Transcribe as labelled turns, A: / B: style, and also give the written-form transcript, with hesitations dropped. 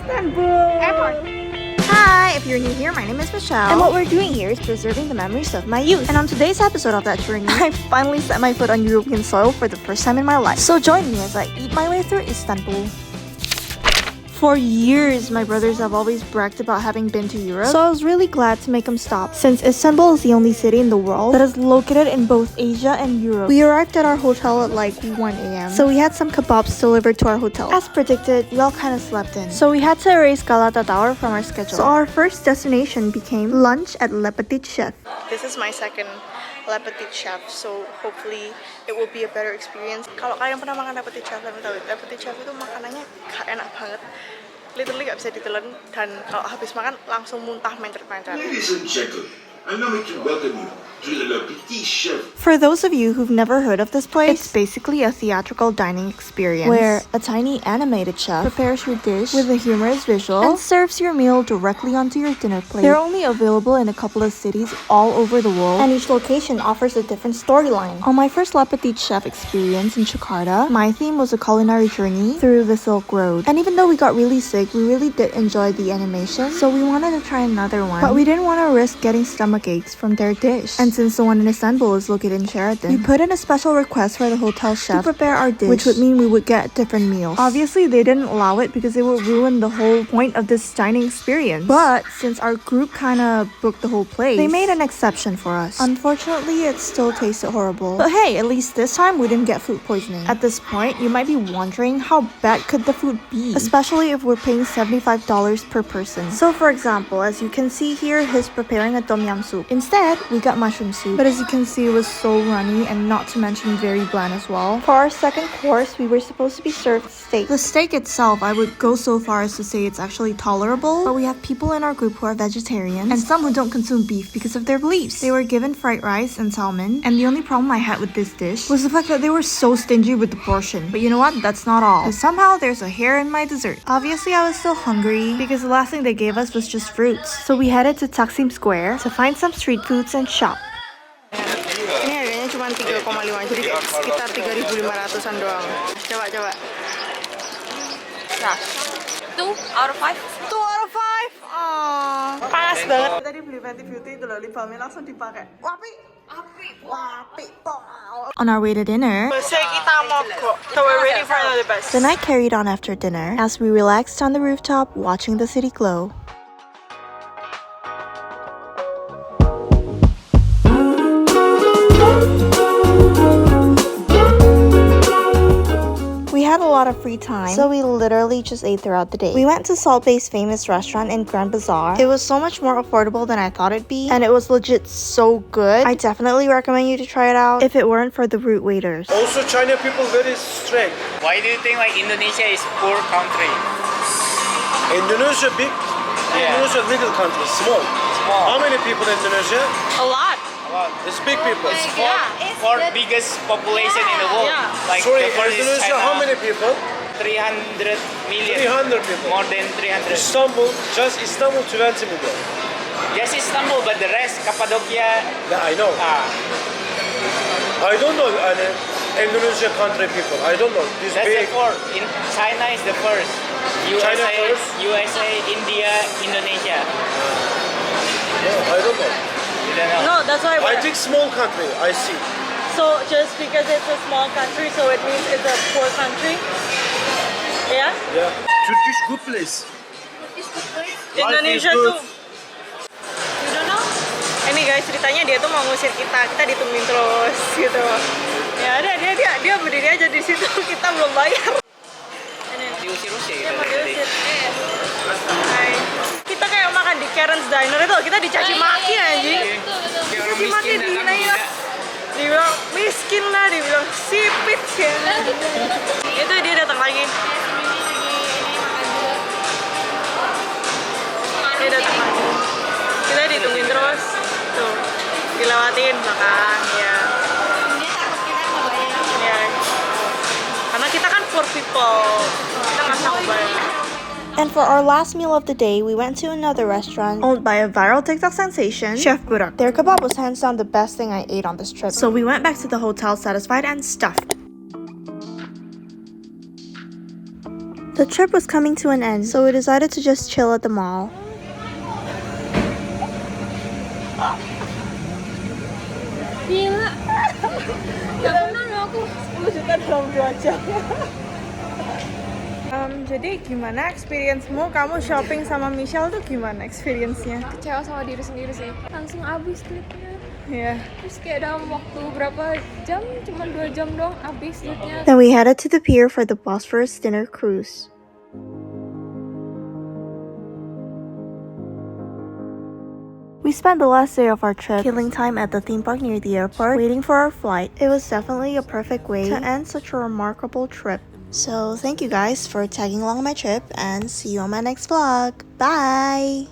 A: Istanbul Airport. Hi, if you're new here, my name is Michelle. And what we're doing here is preserving the memories of my youth. And on today's episode of that journey, I finally set my foot on European soil for the first time in my life. So join me as I eat my way through Istanbul. For years, my brothers have always bragged about having been to Europe, so I was really glad to make them stop, since Istanbul is the only city in the world that is located in both Asia and Europe. We arrived at our hotel at like 1 a.m, so we had some kebabs delivered to our hotel. As predicted, we all kind of slept in, so we had to erase Galata Tower from our schedule. So our first destination became lunch at 𝐤𝑩𝑒𝐻𝐻𝐻. This is my second 𝐤𝑩𝑒𝐻𝐻𝐻, so hopefully it will be a better experience. Kalau kalian pernah makan 𝐤𝑩𝑒𝐻𝐻𝐻, kalian tahu 𝐤𝑩𝑒𝐻𝐻𝐻 itu makanannya enak banget. Literally gak bisa ditelan, dan kalau habis makan langsung muntah mencret-mencret.
B: Ladies and gentlemen, allow me to welcome you to 𝐤𝑩𝑒𝐻𝐻𝐻.
A: For those of you who've never heard of this place, it's basically a theatrical dining experience where a tiny animated chef prepares your dish with a humorous visual and serves your meal directly onto your dinner plate. They're only available in a couple of cities all over the world, and each location offers a different storyline. On my first 𝐤𝑩𝑒𝐻𝐻𝐻 experience in Jakarta, my theme was a culinary journey through the Silk Road. And even though we got really sick, we really did enjoy the animation, so we wanted to try another one. But we didn't want to risk getting stomach aches from their dish. And since the one in Istanbul is located in Sheraton, we put in a special request for the hotel chef to prepare our dish, which would mean we would get different meals. Obviously, they didn't allow it because it would ruin the whole point of this dining experience. But since our group kind of booked the whole place, they made an exception for us. Unfortunately, it still tasted horrible. But hey, at least this time we didn't get food poisoning. At this point, you might be wondering how bad could the food be, especially if we're paying $75 per person. So for example, as you can see here, he's preparing a tom yum soup. Instead, we got mushroom soup. But as you can see, it was so runny and not to mention very bland as well. For our second course, we were supposed to be served steak. The steak itself, I would go so far as to say it's actually tolerable, but we have people in our group who are vegetarians and some who don't consume beef because of their beliefs. They were given fried rice and salmon, and the only problem I had with this dish was the fact that they were so stingy with the portion. But you know what? That's not all, because somehow there's a hair in my dessert. Obviously, I was still hungry because the last thing they gave us was just fruits. So we headed to Taksim Square to find some street foods and shop. Ini harganya cuma 3,5, jadi sekitar 3.500-an doang. Coba. Nah,
C: 2 out of 5.
A: 2 out of 5. Panas banget. Tadi beli Fenty Beauty itu loh, lip balmnya langsung dipakai. Wapi. On our way to dinner, so we're waiting for another bus. The night carried on after dinner as we relaxed on the rooftop watching the city glow. We had a lot of free time, so we literally just ate throughout the day. We went to Salt Bay's famous restaurant in Grand Bazaar. It was so much more affordable than I thought it'd be, and it was legit so good. I definitely recommend you to try it out if it weren't for the rude waiters.
D: Also, China people very strict.
E: Why do you think like Indonesia is poor country?
D: Indonesia big, Indonesia little country, small. How many people in Indonesia?
C: A lot.
D: It's big people.
E: It's fourth biggest population in the world. Like
D: Sorry,
E: the first is
D: Indonesia,
E: China,
D: how many people?
E: 300 million.
D: 300 people.
E: More than 300.
D: Istanbul, just Istanbul 20 million.
E: Yes, Istanbul, but the rest, Cappadocia.
D: Yeah, I know. I don't know Indonesia country people. I don't know. This
E: That's
D: big.
E: the fourth. In China is the first.
D: China first?
E: USA, India, Indonesia.
D: Yeah, I don't know.
E: You don't know.
C: No, that's why.
D: I think small country. I see.
C: So just because it's a small country, so it means it's a poor country? Yeah?
D: Yeah. Turkish good place.
C: Indonesia too. You don't know? Ini guys, ceritanya dia tuh mau ngusir kita ditungguin terus gitu. Ya ada dia berdiri aja di situ, kita belum bayar.
E: Diusir-usir
C: Dia
E: gitu.
C: mau diusir. Hai. Kita kayak makan di Karen's Diner itu, kita dicaci maki anjing. Dicaci maki, dihinain. Dibilang miskin lah, dibilang sipit ya. Itu dia datang lagi. Dia datang lagi. Kita ditungguin terus. Tuh, dilewatin makan ya. Ya. Karena kita kan poor people. Kita nggak sanggup bayar.
A: And for our last meal of the day, we went to another restaurant owned by a viral TikTok sensation, Chef Burak. Their kebab was hands down the best thing I ate on this trip. So we went back to the hotel satisfied and stuffed. The trip was coming to an end, so we decided to just chill at the mall.
F: Gila. Gak pernah loh aku
C: 10 juta dalam 2 jam. Jadi gimana experience-mu? Kamu shopping sama Michelle tuh gimana experience-nya?
F: kecewa sama diri sendiri sih. Langsung habis duitnya.
C: Iya.
F: Terus kayak dalam waktu berapa jam? Cuma 2 jam doang habis duitnya.
A: Then we headed to the pier for the Bosphorus dinner cruise. We spent the last day of our trip killing time at the theme park near the airport, waiting for our flight. It was definitely a perfect way to end such a remarkable trip. So thank you guys for tagging along my trip, and see you on my next vlog. Bye!